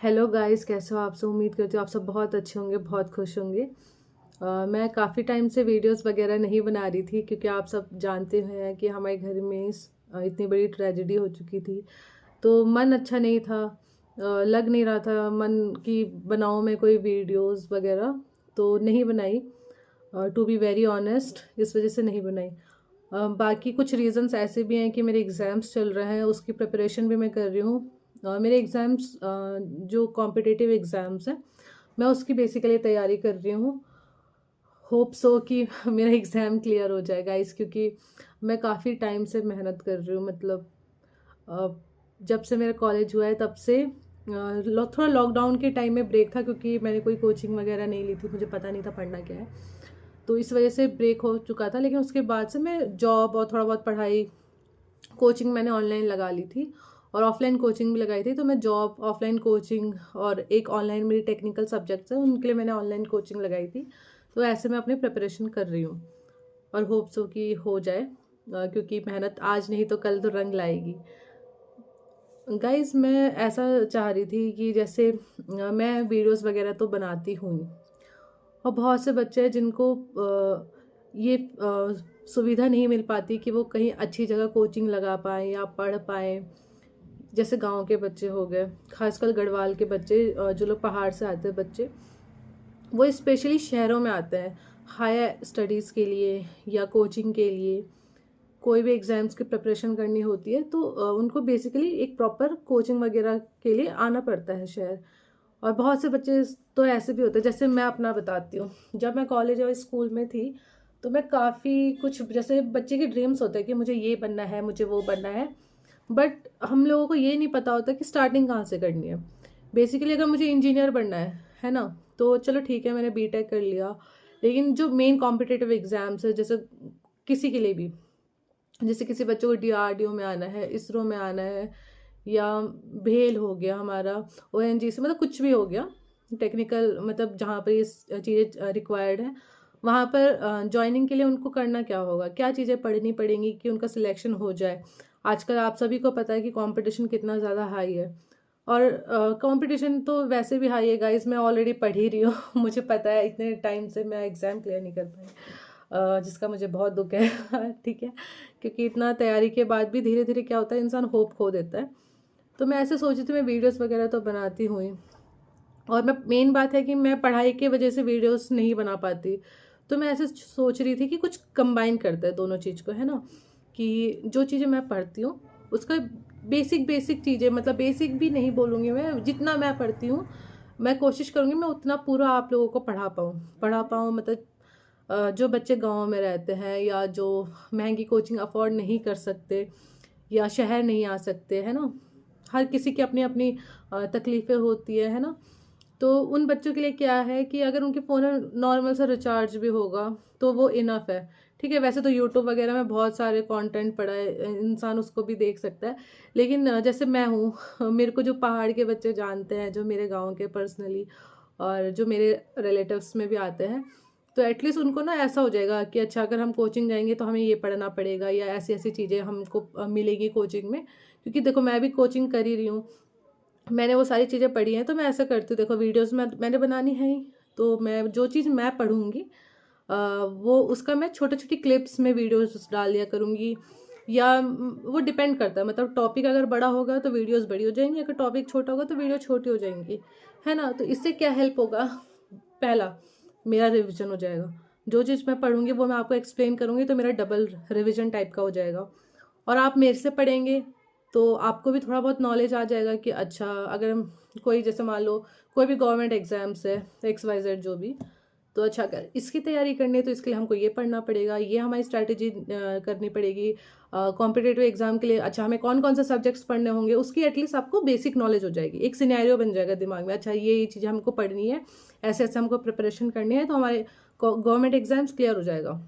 Hello guys, कैसे हो आप सब। उम्मीद करती हूँ आप सब बहुत अच्छे होंगे, बहुत खुश होंगे। मैं काफ़ी टाइम से वीडियोस वगैरह नहीं बना रही थी क्योंकि आप सब जानते हैं कि हमारे घर में इतनी बड़ी ट्रेजेडी हो चुकी थी। तो मन अच्छा नहीं था। लग नहीं रहा था मन कि बनाऊँ मैं कोई वीडियोस वगैरह। तो नहीं बनाई, टू बी वेरी ऑनेस्ट, इस वजह से नहीं बनाई। बाकी कुछ रीज़न्स ऐसे भी हैं कि मेरे एग्ज़ाम्स चल रहे हैं, उसकी प्रिपरेशन भी मैं कर रही हूँ। मेरे एग्ज़ाम्स जो कॉम्पिटिटिव एग्ज़ाम्स हैं, मैं उसकी बेसिकली तैयारी कर रही हूँ। होप सो कि मेरा एग्ज़ाम क्लियर हो जाएगा इस, क्योंकि मैं काफ़ी टाइम से मेहनत कर रही हूँ। मतलब अ, जब से मेरा कॉलेज हुआ है तब से थोड़ा लॉकडाउन के टाइम में ब्रेक था क्योंकि मैंने कोई कोचिंग वगैरह नहीं ली थी, मुझे पता नहीं था पढ़ना क्या है। तो इस वजह से ब्रेक हो चुका था, लेकिन उसके बाद से मैं जॉब और थोड़ा बहुत पढ़ाई, कोचिंग मैंने ऑनलाइन लगा ली थी और ऑफलाइन कोचिंग भी लगाई थी। तो मैं जॉब, ऑफलाइन कोचिंग और एक ऑनलाइन मेरी टेक्निकल सब्जेक्ट्स हैं उनके लिए मैंने ऑनलाइन कोचिंग लगाई थी। तो ऐसे मैं अपनी प्रिपरेशन कर रही हूँ और होप सो कि हो जाए, क्योंकि मेहनत आज नहीं तो कल तो रंग लाएगी। गाइस, मैं ऐसा चाह रही थी कि जैसे मैं वीडियोस वगैरह तो बनाती हूँ, और बहुत से बच्चे हैं जिनको ये सुविधा नहीं मिल पाती कि वो कहीं अच्छी जगह कोचिंग लगा पाएँ या पढ़ पाएँ। जैसे गांव के बच्चे हो गए, खासकर गढ़वाल के बच्चे, जो लोग पहाड़ से आते हैं बच्चे, वो स्पेशली शहरों में आते हैं हायर स्टडीज़ के लिए या कोचिंग के लिए। कोई भी एग्ज़ाम्स की प्रिपरेशन करनी होती है तो उनको बेसिकली एक प्रॉपर कोचिंग वगैरह के लिए आना पड़ता है शहर। और बहुत से बच्चे तो ऐसे भी होते हैं, जैसे मैं अपना बताती हूँ। जब मैं कॉलेज और स्कूल में थी तो मैं काफ़ी कुछ, जैसे बच्चे के ड्रीम्स होते हैं कि मुझे ये बनना है, मुझे वो बनना है, बट हम लोगों को ये नहीं पता होता कि स्टार्टिंग कहाँ से करनी है। बेसिकली अगर मुझे इंजीनियर बनना है ना, तो चलो ठीक है, मैंने बीटेक कर लिया। लेकिन जो मेन कॉम्पिटिटिव एग्ज़ाम्स है, जैसे किसी के लिए भी, जैसे किसी बच्चों को डीआरडीओ में आना है, इसरो में आना है, या भेल हो गया हमारा, ओएनजीसी, मतलब कुछ भी हो गया टेक्निकल, मतलब जहाँ पर ये चीज़ें रिक्वायर्ड हैं, वहाँ पर ज्वाइनिंग के लिए उनको करना क्या होगा, क्या चीज़ें पढ़नी पड़ेंगी कि उनका सिलेक्शन हो जाए। आजकल आप सभी को पता है कि कंपटीशन कितना ज़्यादा हाई है। और कंपटीशन तो वैसे भी हाई है गाइस, मैं ऑलरेडी पढ़ ही रही हूँ मुझे पता है इतने टाइम से मैं एग्ज़ाम क्लियर नहीं कर पाई, जिसका मुझे बहुत दुख है ठीक है, क्योंकि इतना तैयारी के बाद भी धीरे धीरे क्या होता है, इंसान होप खो देता है। तो मैं ऐसे सोची थी, मैं वीडियोस वगैरह तो बनाती हुई, और मैं, मेन बात है कि मैं पढ़ाई की वजह से वीडियोस नहीं बना पाती। तो मैं ऐसे सोच रही थी कि कुछ कंबाइन करते हैं दोनों चीज़ को, है ना, कि जो चीज़ें मैं पढ़ती हूँ उसका बेसिक बेसिक चीज़ें, मतलब बेसिक भी नहीं बोलूँगी मैं, जितना मैं पढ़ती हूँ मैं कोशिश करूँगी मैं उतना पूरा आप लोगों को पढ़ा पाऊँ। मतलब जो बच्चे गाँव में रहते हैं या जो महंगी कोचिंग अफोर्ड नहीं कर सकते या शहर नहीं आ सकते, है ना, हर किसी की अपनी अपनी तकलीफ़ें होती है ना। तो उन बच्चों के लिए क्या है कि अगर उनके फ़ोन में नॉर्मल सा रिचार्ज भी होगा तो वो इनफ है। ठीक है, वैसे तो यूट्यूब वगैरह में बहुत सारे कंटेंट पड़ा है, इंसान उसको भी देख सकता है। लेकिन जैसे मैं हूँ मेरे को जो पहाड़ के बच्चे जानते हैं, जो मेरे गांव के पर्सनली, और जो मेरे रिलेटिव्स में भी आते हैं, तो एटलीस्ट उनको ना ऐसा हो जाएगा कि अच्छा, अगर हम कोचिंग जाएंगे तो हमें ये पढ़ना पड़ेगा या ऐसी ऐसी चीज़ें हमको मिलेगी कोचिंग में। क्योंकि देखो, मैं भी कोचिंग कर ही रही हूँ, मैंने वो सारी चीज़ें पढ़ी हैं। तो मैं ऐसा करती हूँ, देखो वीडियोस में मैंने बनानी है ही, तो मैं जो चीज़ मैं पढ़ूंगी वो उसका मैं छोटे छोटी क्लिप्स में वीडियोस डाल दिया करूँगी। या वो डिपेंड करता है, मतलब टॉपिक अगर बड़ा होगा तो वीडियोस बड़ी हो जाएंगी, अगर टॉपिक छोटा होगा तो वीडियो छोटी हो जाएंगी, है ना। तो इससे क्या हेल्प होगा, पहला, मेरा रिविजन हो जाएगा। जो चीज़ मैं पढ़ूंगी वो मैं आपको एक्सप्लेन करूँगी तो मेरा डबल रिविजन टाइप का हो जाएगा। और आप मेरे से पढ़ेंगे तो आपको भी थोड़ा बहुत नॉलेज आ जाएगा कि अच्छा, अगर कोई, जैसे मान लो कोई भी गवर्नमेंट एग्जाम्स है, XYZ जो भी, तो अच्छा, अगर इसकी तैयारी करनी है तो इसके लिए हमको ये पढ़ना पड़ेगा, ये हमारी स्ट्रैटेजी करनी पड़ेगी। कॉम्पिटेटिव एग्जाम के लिए अच्छा हमें कौन कौन से सब्जेक्ट्स पढ़ने होंगे, उसकी एटलीस्ट आपको बेसिक नॉलेज हो जाएगी, एक सिनेरियो बन जाएगा दिमाग में, अच्छा ये चीज़ें हमको पढ़नी है, ऐसे ऐसे हमको प्रिपरेशन करनी है, तो हमारे गवर्नमेंट एग्जाम्स क्लियर हो जाएगा।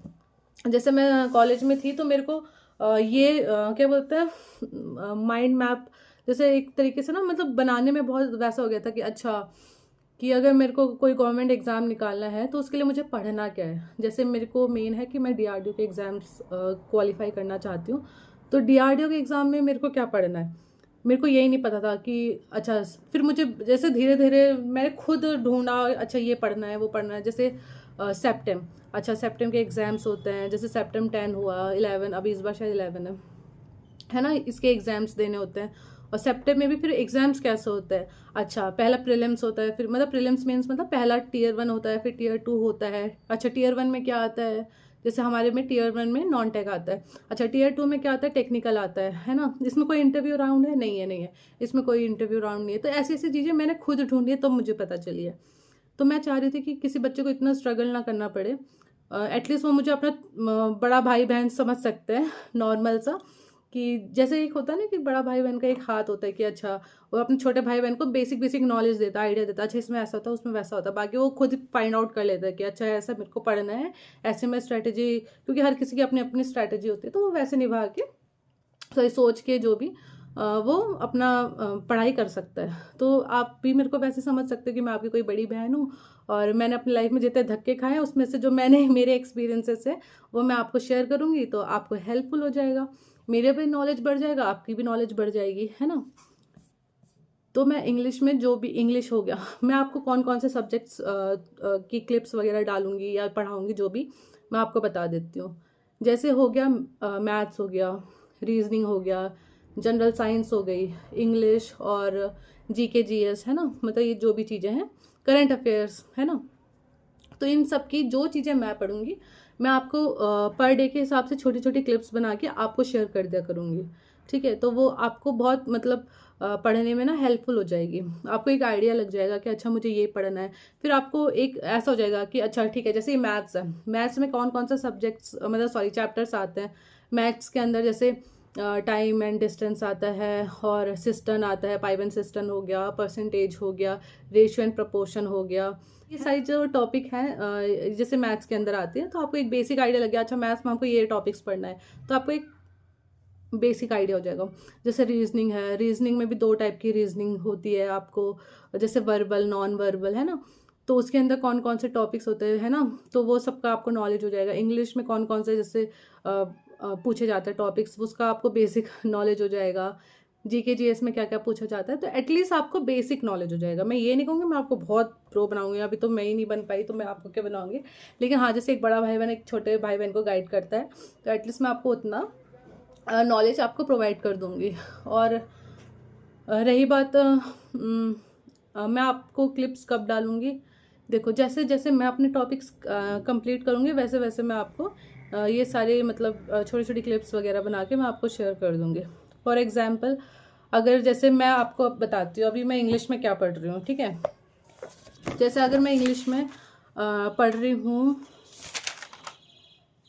जैसे मैं कॉलेज में थी तो मेरे को क्या बोलते हैं, माइंड मैप जैसे एक तरीके से ना, मतलब बनाने में बहुत वैसा हो गया था कि अच्छा, कि अगर मेरे को कोई गवर्नमेंट एग्ज़ाम निकालना है तो उसके लिए मुझे पढ़ना क्या है। जैसे मेरे को मेन है कि मैं डीआरडीओ के एग्ज़ाम्स क्वालिफाई करना चाहती हूँ, तो डीआरडीओ के एग्ज़ाम में मेरे को क्या पढ़ना है। मेरे को यही नहीं पता था कि अच्छा, फिर मुझे जैसे धीरे धीरे मैंने खुद ढूंढा, अच्छा ये पढ़ना है वो पढ़ना है। जैसे सेप्टेम, अच्छा सेप्टेम के एग्ज़ाम्स होते हैं, जैसे सेप्टेम 10 हुआ, 11, अभी इस बार शायद 11 है ना, इसके एग्ज़ाम्स देने होते हैं। और सेप्टेम में भी फिर एग्ज़ाम्स कैसे होता है, अच्छा पहला प्रीलिम्स होता है, फिर मतलब प्रीलिम्स मीन्स मतलब पहला टियर 1 होता है, फिर टियर 2 होता है। अच्छा टियर 1 में क्या आता है, जैसे हमारे में टियर 1 में नॉन टेक आता है। अच्छा टियर 2 में क्या आता है, टेक्निकल आता है ना। इसमें कोई इंटरव्यू राउंड है, नहीं है, नहीं है, इसमें कोई इंटरव्यू राउंड नहीं है। तो ऐसी ऐसी चीज़ें मैंने खुद ढूंढी है, तो मुझे पता चली है। तो मैं चाह रही थी कि किसी बच्चे को इतना स्ट्रगल ना करना पड़े, एटलीस्ट वो मुझे अपना बड़ा भाई बहन समझ सकते हैं, नॉर्मल सा। कि जैसे एक होता है ना कि बड़ा भाई बहन का एक हाथ होता है कि अच्छा वो अपने छोटे भाई बहन को बेसिक बेसिक नॉलेज देता है, आइडिया देता है, अच्छा इसमें ऐसा होता है उसमें वैसा होता है, बाकी वो खुद फाइंड आउट कर लेता है कि अच्छा ऐसा मेरे को पढ़ना है, ऐसे में स्ट्रैटेजी, क्योंकि हर किसी की अपनी अपनी स्ट्रैटेजी होती है, तो वो वैसे निभा के सही सोच के जो भी वो अपना पढ़ाई कर सकता है। तो आप भी मेरे को वैसे समझ सकते हो कि मैं आपकी कोई बड़ी बहन हूँ, और मैंने अपनी लाइफ में जितने धक्के खाए हैं उसमें से जो मैंने मेरे एक्सपीरियंसेस है वो मैं आपको शेयर करूँगी, तो आपको हेल्पफुल हो जाएगा, मेरे भी नॉलेज बढ़ जाएगा, आपकी भी नॉलेज बढ़ जाएगी, है ना। तो मैं इंग्लिश में जो भी इंग्लिश हो गया, मैं आपको कौन कौन से सब्जेक्ट्स की क्लिप्स वगैरह डालूंगी या पढ़ाऊंगी जो भी, मैं आपको बता देती हूँ। जैसे हो गया मैथ्स हो गया, रीजनिंग हो गया, जनरल साइंस हो गई, इंग्लिश और जीके जीएस, है ना, मतलब ये जो भी चीज़ें हैं, करंट अफेयर्स, है ना। तो इन सब की जो चीज़ें मैं पढ़ूंगी, मैं आपको पर डे के हिसाब से छोटी छोटी क्लिप्स बना के आपको शेयर कर दिया करूँगी, ठीक है। तो वो आपको बहुत मतलब पढ़ने में ना हेल्पफुल हो जाएगी, आपको एक आइडिया लग जाएगा कि अच्छा मुझे ये पढ़ना है। फिर आपको एक ऐसा हो जाएगा कि अच्छा ठीक है, जैसे ये मैथ्स है, मैथ्स में कौन कौन सा सब्जेक्ट्स मतलब सॉरी चैप्टर्स आते हैं मैथ्स के अंदर, जैसे टाइम एंड डिस्टेंस आता है, और सिस्टन आता है, पाइव एंड सिस्टन हो गया, परसेंटेज हो गया, रेशियो एंड प्रपोर्शन हो गया। ये सारी जो टॉपिक हैं जैसे मैथ्स के अंदर आती है, तो आपको एक बेसिक आइडिया लग गया, अच्छा मैथ्स में हमको ये टॉपिक्स पढ़ना है, तो आपको एक बेसिक आइडिया हो जाएगा। जैसे रीजनिंग है, रीजनिंग में भी दो टाइप की रीजनिंग होती है आपको, जैसे वर्बल नॉन वर्बल, है ना। तो उसके अंदर कौन कौन से टॉपिक्स होते हैं, है ना, तो वो सबका आपको नॉलेज हो जाएगा। इंग्लिश में कौन कौन से जैसे पूछे जाते हैं टॉपिक्स, उसका आपको बेसिक नॉलेज हो जाएगा। जीके जीएस में क्या क्या पूछा जाता है, तो एटलीस्ट आपको बेसिक नॉलेज हो जाएगा। मैं ये नहीं कहूँगी मैं आपको बहुत प्रो बनाऊंगी, अभी तो मैं ही नहीं बन पाई, तो मैं आपको क्या बनाऊंगी। लेकिन हाँ, जैसे एक बड़ा भाई बहन एक छोटे भाई बहन को गाइड करता है, तो एटलीस्ट मैं आपको उतना नॉलेज आपको प्रोवाइड कर दूंगी। और रही बात मैं आपको क्लिप्स कब डालूंगी, देखो जैसे जैसे मैं अपने टॉपिक्स कंप्लीट करूंगी वैसे वैसे मैं आपको ये सारे मतलब छोटी छोटी क्लिप्स वगैरह बना के मैं आपको शेयर कर दूंगी। फॉर एग्जांपल, अगर जैसे मैं आपको अब बताती हूँ, अभी मैं इंग्लिश में क्या पढ़ रही हूँ, ठीक है। जैसे अगर मैं इंग्लिश में पढ़ रही हूँ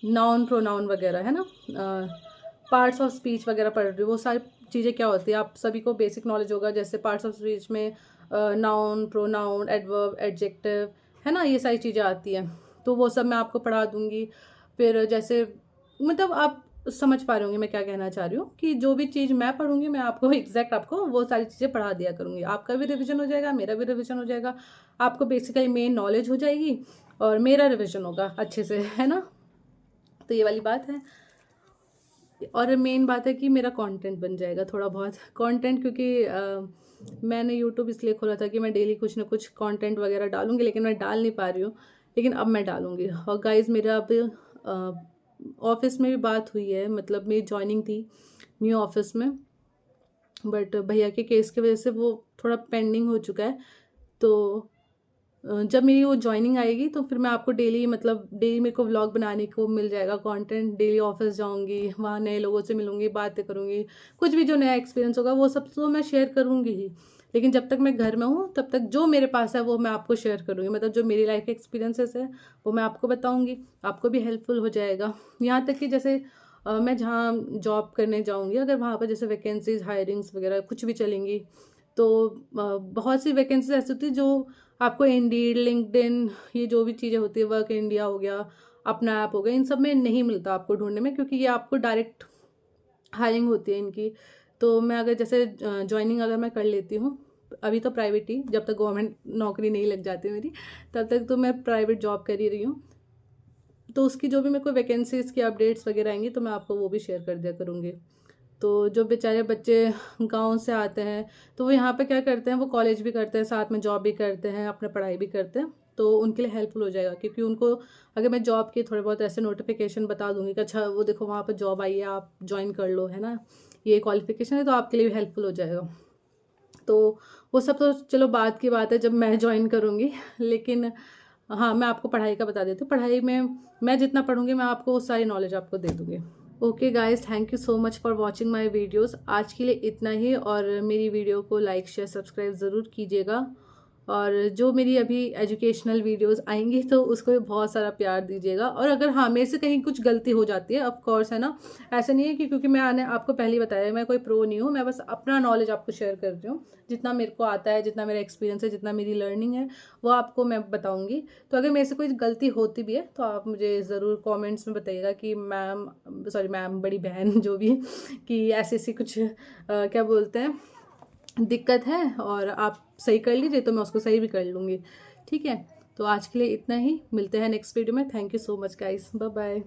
नाउन प्रोनाउन वगैरह, है ना, पार्ट्स ऑफ स्पीच वगैरह पढ़ रही हूँ, वो सारी चीज़ें क्या होती है आप सभी को बेसिक नॉलेज होगा। जैसे पार्ट्स ऑफ स्पीच में नाउन प्रोनाउन एडवर्ब एडजेक्टिव, है ना, ये सारी चीज़ें आती हैं, तो वो सब मैं आपको पढ़ा दूँगी। फिर जैसे मतलब आप समझ पा रहे होंगे मैं क्या कहना चाह रही हूँ, कि जो भी चीज़ मैं पढ़ूंगी मैं आपको एग्जैक्ट आपको वो सारी चीज़ें पढ़ा दिया करूँगी, आपका भी रिविजन हो जाएगा, मेरा भी रिविजन हो जाएगा, आपको बेसिकली मेन नॉलेज हो जाएगी और मेरा रिविजन होगा अच्छे से, है ना। तो ये वाली बात है। और मेन बात है कि मेरा कंटेंट बन जाएगा, थोड़ा बहुत कंटेंट, क्योंकि मैंने यूट्यूब इसलिए खोला था कि मैं डेली कुछ ना कुछ कंटेंट वगैरह डालूंगी, लेकिन मैं डाल नहीं पा रही हूँ, लेकिन अब मैं डालूंगी। और गाइस मेरा अब ऑफिस में भी बात हुई है, मतलब मेरी जॉइनिंग थी न्यू ऑफिस में, बट भैया के केस की वजह से वो थोड़ा पेंडिंग हो चुका है। तो जब मेरी वो ज्वाइनिंग आएगी तो फिर मैं आपको डेली मतलब डेली मेरे को व्लॉग बनाने को मिल जाएगा कंटेंट, डेली ऑफिस जाऊंगी, वहाँ नए लोगों से मिलूंगी, बातें करूंगी, कुछ भी जो नया एक्सपीरियंस होगा वो सब तो मैं शेयर करूंगी ही। लेकिन जब तक मैं घर में हूँ तब तक जो मेरे पास है वो मैं आपको शेयर करूंगी, मतलब जो मेरी लाइफ के एक्सपीरियंसेस है वो मैं आपको बताऊंगी, आपको भी हेल्पफुल हो जाएगा। यहाँ तक कि जैसे मैं जहाँ जॉब करने जाऊँगी, अगर वहाँ पर जैसे वैकेंसीज हायरिंग्स वगैरह कुछ भी चलेंगी, तो बहुत सी वैकेंसीज ऐसी होती है जो आपको इंडीड लिंक्डइन ये जो भी चीज़ें होती है, वर्क इंडिया हो गया, अपना ऐप हो गया, इन सब में नहीं मिलता आपको ढूंढने में, क्योंकि ये आपको डायरेक्ट हायरिंग होती है इनकी। तो मैं अगर जैसे ज्वाइनिंग अगर मैं कर लेती हूँ, अभी तो प्राइवेट ही, जब तक गवर्नमेंट नौकरी नहीं लग जाती मेरी तब तक तो मैं प्राइवेट जॉब कर ही रही हूँ, तो उसकी जो भी मेरे को वैकेंसीज़ की अपडेट्स वगैरह आएंगी तो मैं आपको वो भी शेयर कर दिया करूँगी। तो जो बेचारे बच्चे गांव से आते हैं तो वो यहाँ पे क्या करते हैं, वो कॉलेज भी करते हैं, साथ में जॉब भी करते हैं, अपने पढ़ाई भी करते हैं, तो उनके लिए हेल्पफुल हो जाएगा। क्योंकि उनको अगर मैं जॉब के थोड़े बहुत ऐसे नोटिफिकेशन बता दूंगी कि अच्छा वो देखो वहाँ पर जॉब आई है, आप ज्वाइन कर लो, है ना, ये क्वालिफिकेशन है, तो आपके लिए भी हेल्पफुल हो जाएगा। तो वो सब तो चलो बाद की बात है जब मैं ज्वाइन करूँगी। लेकिन हाँ, मैं आपको पढ़ाई का बता देती हूँ। पढ़ाई में मैं जितना पढ़ूंगी मैं आपको वो सारी नॉलेज आपको दे दूँगी। Okay guys, thank you so much for watching my videos. आज के लिए इतना ही, और मेरी वीडियो को लाइक शेयर सब्सक्राइब ज़रूर कीजिएगा। और जो मेरी अभी एजुकेशनल वीडियोस आएंगी तो उसको भी बहुत सारा प्यार दीजिएगा। और अगर हाँ मेरे से कहीं कुछ गलती हो जाती है, ऑफ कोर्स, है ना, ऐसा नहीं है कि क्योंकि मैंने आपको पहले ही बताया मैं कोई प्रो नहीं हूँ, मैं बस अपना नॉलेज आपको शेयर कर रही हूँ, जितना मेरे को आता है, जितना मेरा एक्सपीरियंस है, जितना मेरी लर्निंग है, वो आपको मैं बताऊँगी। तो अगर मेरे से कोई गलती होती भी है तो आप मुझे ज़रूर कॉमेंट्स में बताइएगा कि मैम बड़ी बहन जो भी, कि ऐसी ऐसी कुछ क्या बोलते हैं दिक्कत है, और आप सही कर लीजिए तो मैं उसको सही भी कर लूँगी। ठीक है, तो आज के लिए इतना ही, मिलते हैं नेक्स्ट वीडियो में। Thank you so much guys, bye bye.